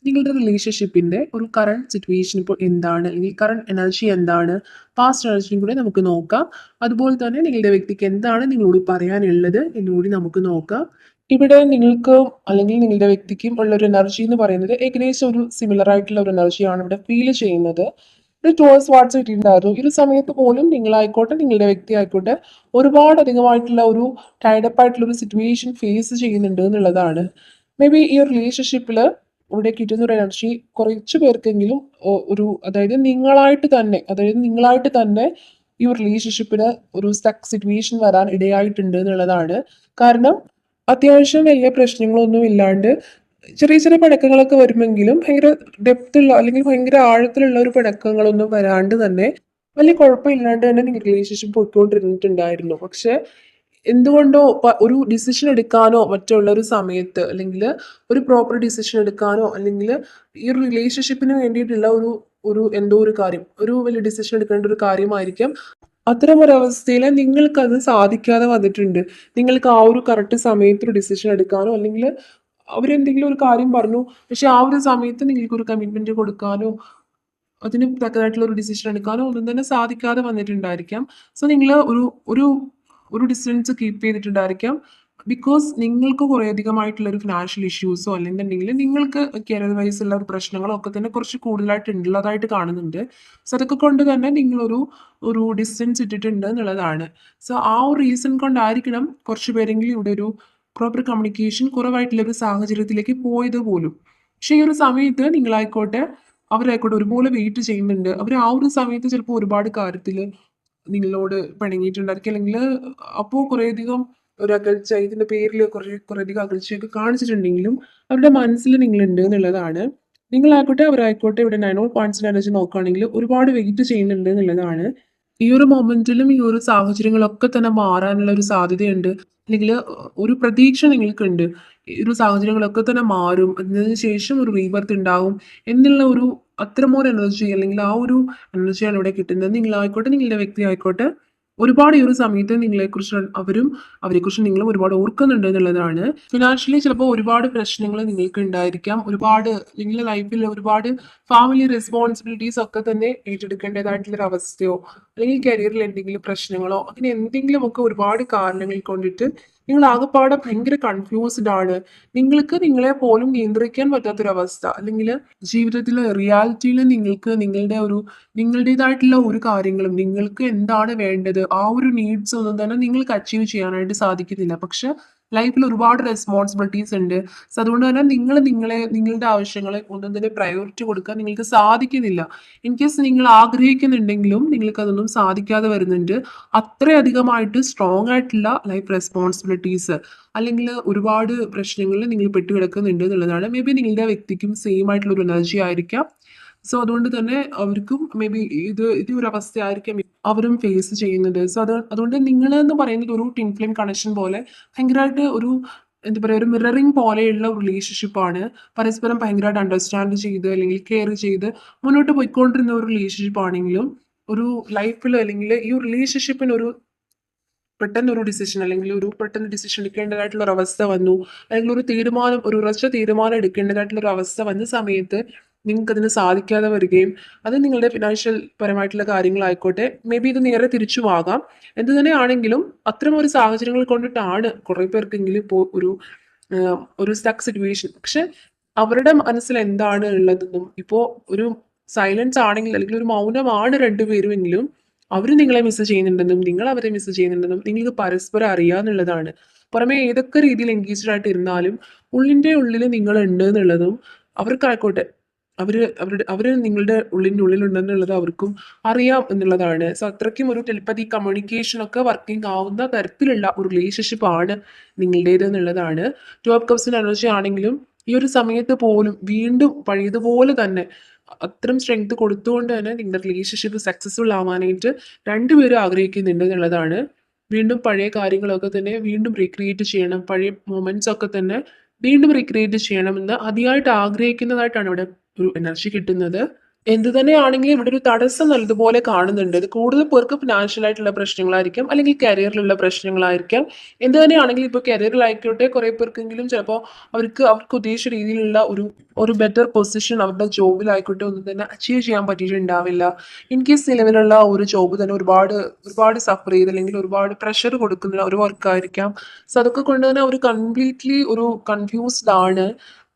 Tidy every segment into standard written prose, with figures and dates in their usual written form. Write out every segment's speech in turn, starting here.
നിങ്ങളുടെ റിലേഷൻഷിപ്പിന്റെ ഒരു current situation ഇപ്പോൾ എന്താണ്, അല്ലെങ്കിൽ കറണ്ട് എനർജി എന്താണ്, പാസ്റ്റ് എനർജിയും കൂടെ നമുക്ക് നോക്കാം. അതുപോലെ തന്നെ നിങ്ങളുടെ വ്യക്തിക്ക് എന്താണ് നിങ്ങളോട് പറയാനുള്ളത് എന്നുകൂടി നമുക്ക് നോക്കാം. ഇവിടെ നിങ്ങൾക്കും അല്ലെങ്കിൽ നിങ്ങളുടെ വ്യക്തിക്കും ഉള്ള ഒരു എനർജി എന്ന് പറയുന്നത് ഏകദേശം ഒരു സിമിലർ ആയിട്ടുള്ള ഒരു എനർജിയാണ് ഇവിടെ ഫീൽ ചെയ്യുന്നത്. ഒരു ടോസ് വാട്സ് കിട്ടിയിട്ടുണ്ടായിരുന്നു. ഈ ഒരു സമയത്ത് പോലും നിങ്ങളായിക്കോട്ടെ നിങ്ങളുടെ വ്യക്തി ആയിക്കോട്ടെ ഒരുപാട് അധികമായിട്ടുള്ള ഒരു ടൈഡപ്പ് ആയിട്ടുള്ള ഒരു സിറ്റുവേഷൻ ഫേസ് ചെയ്യുന്നുണ്ട് എന്നുള്ളതാണ്. മേ ബി ഈ ഒരു റിലേഷൻഷിപ്പിൽ ഇവിടെ കിട്ടുന്ന ഒരു എനർജി കുറച്ച് പേർക്കെങ്കിലും നിങ്ങളായിട്ട് തന്നെ ഈ ഒരു റിലേഷൻഷിപ്പിന് ഒരു സ്റ്റക്ക് സിറ്റുവേഷൻ വരാൻ ഇടയായിട്ടുണ്ട് എന്നുള്ളതാണ്. കാരണം അത്യാവശ്യം വലിയ പ്രശ്നങ്ങളൊന്നും ഇല്ലാണ്ട് ചെറിയ ചെറിയ പിണക്കങ്ങളൊക്കെ വരുമെങ്കിലും ഭയങ്കര ഡെപ്തുള്ള അല്ലെങ്കിൽ ഭയങ്കര ആഴത്തിലുള്ള ഒരു പിണക്കങ്ങളൊന്നും വരാണ്ട് തന്നെ വലിയ കുഴപ്പമില്ലാണ്ട് തന്നെ നിങ്ങൾ റിലേഷൻഷിപ്പ് പോയിക്കൊണ്ടിരുന്നിട്ടുണ്ടായിരുന്നു. പക്ഷെ എന്തുകൊണ്ടോ ഒരു ഡിസിഷൻ എടുക്കാനോ മറ്റുള്ള ഒരു സമയത്ത്, അല്ലെങ്കിൽ ഒരു പ്രോപ്പർ ഡിസിഷൻ എടുക്കാനോ, അല്ലെങ്കിൽ ഈ ഒരു റിലേഷൻഷിപ്പിന് വേണ്ടിയിട്ടുള്ള ഒരു ഒരു എന്തോ ഒരു കാര്യം, ഒരു വലിയ ഡിസിഷൻ എടുക്കേണ്ട ഒരു കാര്യമായിരിക്കാം. അത്തരമൊരവസ്ഥയിൽ നിങ്ങൾക്കത് സാധിക്കാതെ വന്നിട്ടുണ്ട്. നിങ്ങൾക്ക് ആ ഒരു കറക്റ്റ് സമയത്ത് ഒരു ഡിസിഷൻ എടുക്കാനോ, അല്ലെങ്കിൽ അവരെന്തെങ്കിലും ഒരു കാര്യം പറഞ്ഞു, പക്ഷെ ആ ഒരു സമയത്ത് നിങ്ങൾക്കൊരു കമ്മിറ്റ്മെന്റ് കൊടുക്കാനോ അതിന് തക്കതായിട്ടുള്ള ഒരു ഡിസിഷൻ എടുക്കാനോ ഒന്നും തന്നെ സാധിക്കാതെ വന്നിട്ടുണ്ടായിരിക്കാം. സോ നിങ്ങൾ ഒരു ഒരു ഒരു ഡിസ്റ്റൻസ് കീപ്പ് ചെയ്തിട്ടുണ്ടായിരിക്കാം. ബിക്കോസ് നിങ്ങൾക്ക് കുറേ അധികമായിട്ടുള്ള ഒരു ഫിനാൻഷ്യൽ ഇഷ്യൂസോ അല്ലെന്നുണ്ടെങ്കിൽ നിങ്ങൾക്ക് കരിയർ വൈസ് ഉള്ള ഒരു പ്രശ്നങ്ങളോ ഒക്കെ തന്നെ കുറച്ച് കൂടുതലായിട്ട് ഉള്ളതായിട്ട് കാണുന്നുണ്ട്. സോ അതൊക്കെ കൊണ്ട് തന്നെ നിങ്ങളൊരു ഒരു ഡിസ്റ്റൻസ് ഇട്ടിട്ടുണ്ട് എന്നുള്ളതാണ്. സോ ആ ഒരു റീസൺ കൊണ്ടായിരിക്കണം കുറച്ച് പേരെങ്കിലും ഇവിടെ ഒരു പ്രോപ്പർ കമ്മ്യൂണിക്കേഷൻ കുറവായിട്ടുള്ള ഒരു സാഹചര്യത്തിലേക്ക് പോയത് പോലും. പക്ഷേ ഈ ഒരു സമയത്ത് നിങ്ങളായിക്കോട്ടെ അവരായിക്കോട്ടെ ഒരുപോലെ വെയിറ്റ് ചെയ്യുന്നുണ്ട്. അവർ ആ ഒരു സമയത്ത് ചിലപ്പോൾ ഒരുപാട് കാര്യത്തിൽ നിങ്ങളോട് പിണങ്ങിയിട്ടുണ്ടായിരിക്കും, അല്ലെങ്കിൽ അപ്പോൾ കുറേയധികം ഒരു അകൽച്ച ഇതിന്റെ പേരിൽ കുറേയധികം അകൽച്ചയൊക്കെ കാണിച്ചിട്ടുണ്ടെങ്കിലും അവരുടെ മനസ്സിൽ നിങ്ങളുണ്ട് എന്നുള്ളതാണ്. നിങ്ങളായിക്കോട്ടെ അവരായിക്കോട്ടെ ഇവിടെ 9 പോയിന്റ്സിന്റെ എനർജി നോക്കുകയാണെങ്കിൽ ഒരുപാട് വെയിറ്റ് ചെയ്യുന്നുണ്ട് എന്നുള്ളതാണ്. ഈ ഒരു മൊമെന്റിലും ഈ ഒരു സാഹചര്യങ്ങളൊക്കെ തന്നെ മാറാനുള്ള ഒരു സാധ്യതയുണ്ട്, അല്ലെങ്കിൽ ഒരു പ്രതീക്ഷ നിങ്ങൾക്കുണ്ട്. ഈ ഒരു സാഹചര്യങ്ങളൊക്കെ തന്നെ മാറും, അതിന് ശേഷം ഒരു റീബർത്ത് ഉണ്ടാവും എന്നുള്ള ഒരു അത്തരമൊരു എനർജി, അല്ലെങ്കിൽ ആ ഒരു എനർജിയാണ് ഇവിടെ കിട്ടുന്നത്. നിങ്ങളായിക്കോട്ടെ നിങ്ങളുടെ വ്യക്തി ആയിക്കോട്ടെ ഒരുപാട് ഈ ഒരു സമയത്ത് നിങ്ങളെക്കുറിച്ച് അവരെക്കുറിച്ച് നിങ്ങളും ഒരുപാട് ഓർക്കുന്നുണ്ട് എന്നുള്ളതാണ്. ഫിനാൻഷ്യലി ചിലപ്പോൾ ഒരുപാട് പ്രശ്നങ്ങൾ നിങ്ങൾക്ക് ഉണ്ടായിരിക്കാം. ഒരുപാട് നിങ്ങളുടെ ലൈഫിൽ ഒരുപാട് ഫാമിലി റെസ്പോൺസിബിലിറ്റീസ് ഒക്കെ തന്നെ ഏറ്റെടുക്കേണ്ടതായിട്ടുള്ള ഒരു അവസ്ഥയോ, അല്ലെങ്കിൽ കരിയറിൽ എന്തെങ്കിലും പ്രശ്നങ്ങളോ അങ്ങനെ എന്തെങ്കിലുമൊക്കെ ഒരുപാട് കാരണങ്ങൾ കൊണ്ടിട്ട് നിങ്ങൾ ആകെപ്പാടെ ഭയങ്കര കൺഫ്യൂസ്ഡ് ആണ്. നിങ്ങൾക്ക് നിങ്ങളെ പോലും നിയന്ത്രിക്കാൻ പറ്റാത്തൊരവസ്ഥ, അല്ലെങ്കിൽ ജീവിതത്തിലെ റിയാലിറ്റിയിൽ നിങ്ങൾക്ക് നിങ്ങളുടേതായിട്ടുള്ള ഒരു കാര്യങ്ങളും നിങ്ങൾക്ക് എന്താണ് വേണ്ടത് ആ ഒരു നീഡ്സ് ഒന്നും തന്നെ നിങ്ങൾക്ക് അച്ചീവ് ചെയ്യാനായിട്ട് സാധിക്കുന്നില്ല. പക്ഷെ ലൈഫിൽ ഒരുപാട് റെസ്പോൺസിബിലിറ്റീസ് ഉണ്ട്. സോ അതുകൊണ്ട് തന്നെ നിങ്ങളുടെ ആവശ്യങ്ങളെ ഒന്നും തന്നെ പ്രയോറിറ്റി കൊടുക്കാൻ നിങ്ങൾക്ക് സാധിക്കുന്നില്ല. ഇൻ കേസ് നിങ്ങൾ ആഗ്രഹിക്കുന്നുണ്ടെങ്കിലും നിങ്ങൾക്ക് അതൊന്നും സാധിക്കാതെ വരുന്നുണ്ട്. അത്രയധികമായിട്ട് സ്ട്രോങ് ആയിട്ടുള്ള ലൈഫ് റെസ്പോൺസിബിലിറ്റീസ്, അല്ലെങ്കിൽ ഒരുപാട് പ്രശ്നങ്ങളിൽ നിങ്ങൾ പെട്ടുകിടക്കുന്നുണ്ട് എന്നുള്ളതാണ്. മേ ബി നിങ്ങളുടെ വ്യക്തിക്കും സെയിം ആയിട്ടുള്ള ഒരു എനർജി ആയിരിക്കാം. സോ അതുകൊണ്ട് തന്നെ അവർക്കും മേ ബി ഇത് ഒരു അവസ്ഥയായിരിക്കാം അവരും ഫേസ് ചെയ്യുന്നത്. സോ അതുകൊണ്ട് നിങ്ങൾ എന്ന് പറയുന്നത് ഒരു ടിൻ ഫ്ലെയിം കണക്ഷൻ പോലെ ഭയങ്കരമായിട്ട് ഒരു എന്താ പറയുക, ഒരു മിററിംഗ് പോലെയുള്ള റിലേഷൻഷിപ്പാണ്. പരസ്പരം ഭയങ്കരമായിട്ട് അണ്ടർസ്റ്റാൻഡ് ചെയ്ത് അല്ലെങ്കിൽ കെയർ ചെയ്ത് മുന്നോട്ട് പോയിക്കൊണ്ടിരുന്ന ഒരു റിലേഷൻഷിപ്പ് ആണെങ്കിലും ഒരു ലൈഫിൽ, അല്ലെങ്കിൽ ഈ റിലേഷൻഷിപ്പിന് പെട്ടെന്നൊരു ഡിസിഷൻ, അല്ലെങ്കിൽ ഒരു പെട്ടെന്ന് ഡിസിഷൻ എടുക്കേണ്ടതായിട്ടുള്ള ഒരു അവസ്ഥ വന്നു, അല്ലെങ്കിൽ ഒരു ഉറച്ച തീരുമാനം എടുക്കേണ്ടതായിട്ടുള്ള ഒരു അവസ്ഥ വന്ന സമയത്ത് നിങ്ങൾക്ക് അതിന് സാധിക്കാതെ വരികയും അത് നിങ്ങളുടെ ഫിനാൻഷ്യൽ പരമായിട്ടുള്ള കാര്യങ്ങളായിക്കോട്ടെ, മേ ബി ഇത് നേരെ തിരിച്ചുമാകാം. എന്ത് തന്നെയാണെങ്കിലും അത്തരം ഒരു സാഹചര്യങ്ങൾ കൊണ്ടിട്ടാണ് കുറേ പേർക്കെങ്കിലും ഇപ്പോൾ ഒരു സ്റ്റക്ക് സിറ്റുവേഷൻ. പക്ഷെ അവരുടെ മനസ്സിൽ എന്താണ് ഉള്ളതെന്നും, ഇപ്പോൾ ഒരു സൈലൻസ് ആണെങ്കിൽ അല്ലെങ്കിൽ ഒരു മൗനമാണ് രണ്ടുപേരുമെങ്കിലും അവർ നിങ്ങളെ മിസ് ചെയ്യുന്നുണ്ടെന്നും നിങ്ങൾ അവരെ മിസ് ചെയ്യുന്നുണ്ടെന്നും നിങ്ങൾക്ക് പരസ്പരം അറിയാന്നുള്ളതാണ്. പുറമെ ഏതൊക്കെ രീതിയിൽ എൻഗേജ്ഡ് ആയിട്ട് ഇരുന്നാലും ഉള്ളിൻ്റെ ഉള്ളിൽ നിങ്ങളുണ്ട് എന്നുള്ളതും അവർക്കായിക്കോട്ടെ, അവര് നിങ്ങളുടെ ഉള്ളിൻ്റെ ഉള്ളിലുണ്ടെന്നുള്ളത് അവർക്കും അറിയാം എന്നുള്ളതാണ്. സോ അത്രയ്ക്കും ഒരു ടെലിപ്പതി കമ്മ്യൂണിക്കേഷൻ ഒക്കെ വർക്കിംഗ് ആവുന്ന തരത്തിലുള്ള ഒരു റിലേഷൻഷിപ്പ് ആണ് നിങ്ങളുടേത് എന്നുള്ളതാണ്. ടു ഓഫ് കപ്സിന്റെ എനർജി ആണെങ്കിലും ഈ ഒരു സമയത്ത് പോലും വീണ്ടും പഴയതുപോലെ തന്നെ അത്തരം സ്ട്രെങ്ത് കൊടുത്തുകൊണ്ട് തന്നെ നിങ്ങളുടെ റിലേഷൻഷിപ്പ് സക്സസ്ഫുൾ ആവാനായിട്ട് രണ്ടുപേരും ആഗ്രഹിക്കുന്നുണ്ട് എന്നുള്ളതാണ്. വീണ്ടും പഴയ കാര്യങ്ങളൊക്കെ തന്നെ വീണ്ടും റീക്രിയേറ്റ് ചെയ്യണം, പഴയ മൊമെന്റ്സ് ഒക്കെ തന്നെ വീണ്ടും റീക്രിയേറ്റ് ചെയ്യണമെന്ന് അതിയായിട്ട് ആഗ്രഹിക്കുന്നതായിട്ടാണ് ഇവിടെ ഒരു എനർജി കിട്ടുന്നത്. എന്ത് തന്നെയാണെങ്കിലും ഇവിടെ ഒരു തടസ്സം നല്ലതുപോലെ കാണുന്നുണ്ട്. ഇത് കൂടുതൽ പേർക്ക് ഫിനാൻഷ്യൽ ആയിട്ടുള്ള പ്രശ്നങ്ങളായിരിക്കാം, അല്ലെങ്കിൽ കരിയറിലുള്ള പ്രശ്നങ്ങളായിരിക്കാം. എന്ത് തന്നെയാണെങ്കിലും ഇപ്പോൾ കരിയറിലായിക്കോട്ടെ കുറേ പേർക്കെങ്കിലും ചിലപ്പോൾ അവർക്ക് ഉദ്ദേശിച്ച രീതിയിലുള്ള ഒരു ബെറ്റർ പൊസിഷൻ അവരുടെ ജോബിലായിക്കോട്ടെ ഒന്നും തന്നെ അച്ചീവ് ചെയ്യാൻ പറ്റിയിട്ടുണ്ടാവില്ല. ഇൻ കേസ് നിലവിലുള്ള ഒരു ജോബ് തന്നെ ഒരുപാട് ഒരുപാട് സഫർ ചെയ്ത് അല്ലെങ്കിൽ ഒരുപാട് പ്രഷർ കൊടുക്കുന്ന ഒരു വർക്കായിരിക്കാം. സോ അതൊക്കെ കൊണ്ട് തന്നെ അവർ കംപ്ലീറ്റ്ലി ഒരു കൺഫ്യൂസ്ഡ് ആണ്.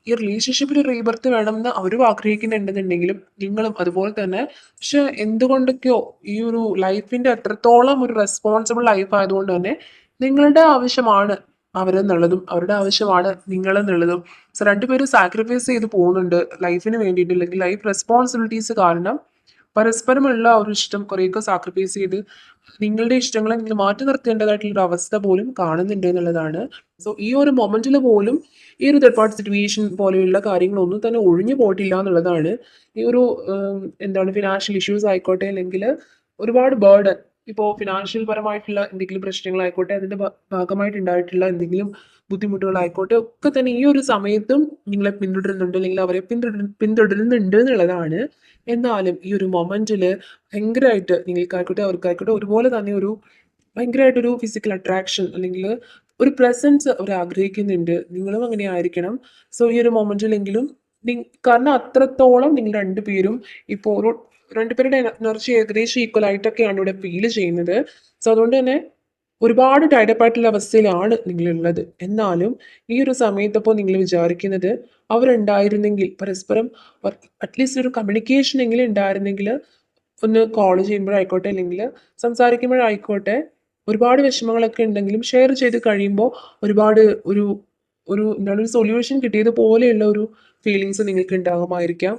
ഈ റിലേഷൻഷിപ്പിൽ റീബർത്ത് വേണമെന്ന് അവരും ആഗ്രഹിക്കുന്നുണ്ടെന്നുണ്ടെങ്കിലും നിങ്ങളും അതുപോലെ തന്നെ. പക്ഷെ എന്തുകൊണ്ടൊക്കെയോ ഈ ഒരു ലൈഫിന്റെ അത്രത്തോളം ഒരു റെസ്പോൺസിബിൾ ലൈഫ് ആയതുകൊണ്ട് തന്നെ നിങ്ങളുടെ ആവശ്യമാണ് അവരെന്നുള്ളതും അവരുടെ ആവശ്യമാണ് നിങ്ങളെന്നുള്ളതും. സോ രണ്ടുപേരും സാക്രിഫൈസ് ചെയ്ത് പോകുന്നുണ്ട് ലൈഫിന് വേണ്ടിയിട്ട്, അല്ലെങ്കിൽ ലൈഫ് റെസ്പോൺസിബിലിറ്റീസ് കാരണം പരസ്പരമുള്ള ഒരു ഇഷ്ടം കുറേയൊക്കെ സാക്രിഫൈസ് ചെയ്ത് നിങ്ങളുടെ ഇഷ്ടങ്ങളെ നിങ്ങൾ മാറ്റി നിർത്തേണ്ടതായിട്ടുള്ള ഒരു അവസ്ഥ പോലും കാണുന്നുണ്ട് എന്നുള്ളതാണ്. സോ ഈ ഒരു മൊമെന്റിൽ പോലും ഈ ഒരു തേർഡ് പാർട്ടി സിറ്റുവേഷൻ പോലെയുള്ള കാര്യങ്ങളൊന്നും തന്നെ ഒഴിഞ്ഞു പോയിട്ടില്ല എന്നുള്ളതാണ്. ഈ ഒരു എന്താണ് ഫിനാൻഷ്യൽ ഇഷ്യൂസ് ആയിക്കോട്ടെ, അല്ലെങ്കിൽ ഒരുപാട് ബേർഡൻ, ഇപ്പോൾ ഫിനാൻഷ്യൽ പരമായിട്ടുള്ള എന്തെങ്കിലും പ്രശ്നങ്ങളായിക്കോട്ടെ, അതിന്റെ ഭാഗമായിട്ടുണ്ടായിട്ടുള്ള എന്തെങ്കിലും ബുദ്ധിമുട്ടുകളായിക്കോട്ടെ, ഒക്കെ തന്നെ ഈ ഒരു സമയത്തും നിങ്ങളെ പിന്തുടരുന്നുണ്ട്, അല്ലെങ്കിൽ അവരെ പിന്തുടരുന്നുണ്ട് എന്നുള്ളതാണ്. എന്നാലും ഈ ഒരു മൊമെന്റിൽ ഭയങ്കരമായിട്ട് നിങ്ങൾക്കായിക്കോട്ടെ അവർക്കായിക്കോട്ടെ ഒരുപോലെ തന്നെ ഒരു ഭയങ്കരമായിട്ടൊരു ഫിസിക്കൽ അട്രാക്ഷൻ, അല്ലെങ്കിൽ ഒരു പ്രസൻസ് അവർ ആഗ്രഹിക്കുന്നുണ്ട്. നിങ്ങളും അങ്ങനെ ആയിരിക്കണം. സോ ഈ ഒരു മൊമെന്റിലെങ്കിലും കാരണം അത്രത്തോളം നിങ്ങൾ രണ്ടുപേരും ഇപ്പോൾ ഒരു രണ്ടുപേരുടെ എനർജി ഏകദേശം ഈക്വൽ ആയിട്ടൊക്കെയാണ് ഇവിടെ ഫീൽ ചെയ്യുന്നത്. സോ അതുകൊണ്ട് തന്നെ ഒരുപാട് ടൈഡപ്പ് ആയിട്ടുള്ള അവസ്ഥയിലാണ് നിങ്ങളുള്ളത്. എന്നാലും ഈ ഒരു സമയത്തപ്പോൾ നിങ്ങൾ വിചാരിക്കുന്നത് അവരുണ്ടായിരുന്നെങ്കിൽ പരസ്പരം അറ്റ്ലീസ്റ്റ് ഒരു കമ്മ്യൂണിക്കേഷൻ എങ്കിലും ഉണ്ടായിരുന്നെങ്കിൽ, ഒന്ന് കോൾ ചെയ്യുമ്പോഴായിക്കോട്ടെ, അല്ലെങ്കിൽ സംസാരിക്കുമ്പോഴായിക്കോട്ടെ, ഒരുപാട് വിഷമങ്ങളൊക്കെ ഉണ്ടെങ്കിലും ഷെയർ ചെയ്ത് കഴിയുമ്പോൾ ഒരുപാട് ഒരു ഒരു എന്താണ് ഒരു സൊല്യൂഷൻ കിട്ടിയതുപോലെയുള്ള ഒരു ഫീലിങ്സ് നിങ്ങൾക്ക് ഉണ്ടാകുമായിരിക്കാം.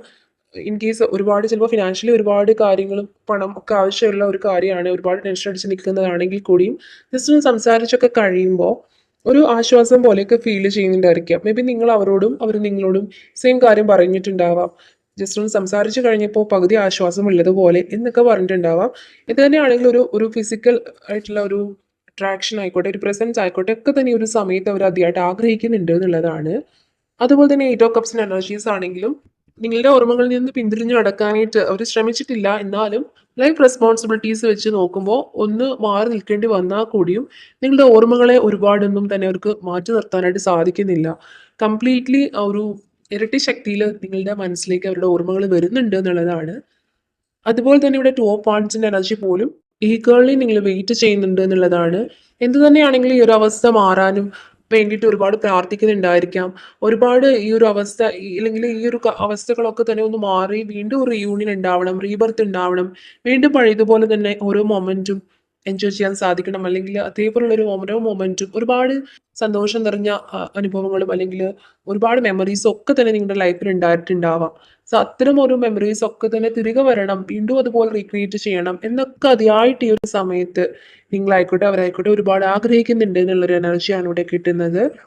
ഇൻ കേസ് ഒരുപാട് ചിലപ്പോൾ ഫിനാൻഷ്യലി ഒരുപാട് കാര്യങ്ങളും പണം ഒക്കെ ആവശ്യമുള്ള ഒരു കാര്യമാണ്, ഒരുപാട് ടെൻഷൻ അടിച്ച് നിൽക്കുന്നതാണെങ്കിൽ കൂടിയും ജസ്റ്റ് ഒന്ന് സംസാരിച്ചൊക്കെ കഴിയുമ്പോൾ ഒരു ആശ്വാസം പോലെയൊക്കെ ഫീൽ ചെയ്യുന്നുണ്ടായിരിക്കാം. മേ ബി നിങ്ങൾ അവരോടും അവർ നിങ്ങളോടും സെയിം കാര്യം പറഞ്ഞിട്ടുണ്ടാവാം. ജസ്റ്റ് ഒന്ന് സംസാരിച്ച് കഴിഞ്ഞപ്പോൾ പകുതി ആശ്വാസം ഉള്ളതുപോലെ എന്നൊക്കെ പറഞ്ഞിട്ടുണ്ടാവാം. ഇത് തന്നെയാണെങ്കിൽ ഒരു ഫിസിക്കൽ ആയിട്ടുള്ള ഒരു അട്രാക്ഷൻ ആയിക്കോട്ടെ, ഒരു പ്രസൻസ് ആയിക്കോട്ടെ, ഒക്കെ തന്നെ ഈ ഒരു സമയത്ത് അവർ അതിയായിട്ട് ആഗ്രഹിക്കുന്നുണ്ട് എന്നുള്ളതാണ്. അതുപോലെ തന്നെ എയ്റ്റ് ഓഫ് കപ്സിന്റെ എനർജീസ് ആണെങ്കിലും നിങ്ങളുടെ ഓർമ്മകളിൽ നിന്ന് പിന്തിരിഞ്ഞു നടക്കാനായിട്ട് അവർ ശ്രമിച്ചിട്ടില്ല. എന്നാലും ലൈഫ് റെസ്പോൺസിബിലിറ്റീസ് വെച്ച് നോക്കുമ്പോൾ ഒന്ന് മാറി നിൽക്കേണ്ടി വന്നാൽ കൂടിയും നിങ്ങളുടെ ഓർമ്മകളെ ഒരുപാടൊന്നും തന്നെ അവർക്ക് മാറ്റി നിർത്താനായിട്ട് സാധിക്കുന്നില്ല. കംപ്ലീറ്റ്ലി ഒരു ഇരട്ടി ശക്തിയിൽ നിങ്ങളുടെ മനസ്സിലേക്ക് അവരുടെ ഓർമ്മകൾ വരുന്നുണ്ട് എന്നുള്ളതാണ്. അതുപോലെ തന്നെ ഇവിടെ ടു ഓഫ് വാണ്ട്സിന്റെ എനർജി പോലും ഈഗേർലി നിങ്ങൾ വെയിറ്റ് ചെയ്യുന്നുണ്ട് എന്നുള്ളതാണ്. എന്ത് തന്നെയാണെങ്കിലും ഈ ഒരു അവസ്ഥ മാറാനും വേണ്ടിയിട്ട് ഒരുപാട് പ്രാർത്ഥിക്കുന്നുണ്ടായിരിക്കാം. ഒരുപാട് ഈ ഒരു അവസ്ഥ അല്ലെങ്കിൽ ഈ ഒരു അവസ്ഥകളൊക്കെ തന്നെ ഒന്ന് മാറി വീണ്ടും ഒരു റീയൂണിയൻ ഉണ്ടാവണം, റീബർത്ത് ഉണ്ടാവണം, വീണ്ടും പഴയതുപോലെ തന്നെ ഓരോ മൊമെന്റും എൻജോയ് ചെയ്യാൻ സാധിക്കണം, അല്ലെങ്കിൽ അതേപോലുള്ള ഓരോ മൊമെന്റും ഒരുപാട് സന്തോഷം നിറഞ്ഞ അനുഭവങ്ങളും, അല്ലെങ്കിൽ ഒരുപാട് മെമ്മറീസും ഒക്കെ തന്നെ നിങ്ങളുടെ ലൈഫിൽ ഉണ്ടായിട്ടുണ്ടാവാം. സോ അത്തരം ഓരോ മെമ്മറീസ് ഒക്കെ തന്നെ തിരികെ വരണം, വീണ്ടും അതുപോലെ റീക്രിയേറ്റ് ചെയ്യണം എന്നൊക്കെ അതിയായിട്ട് ഈ ഒരു സമയത്ത് നിങ്ങളായിക്കോട്ടെ അവരായിക്കോട്ടെ ഒരുപാട് ആഗ്രഹിക്കുന്നുണ്ട് എന്നുള്ളൊരു എനർജിയാണ് ഇവിടെ കിട്ടുന്നത്.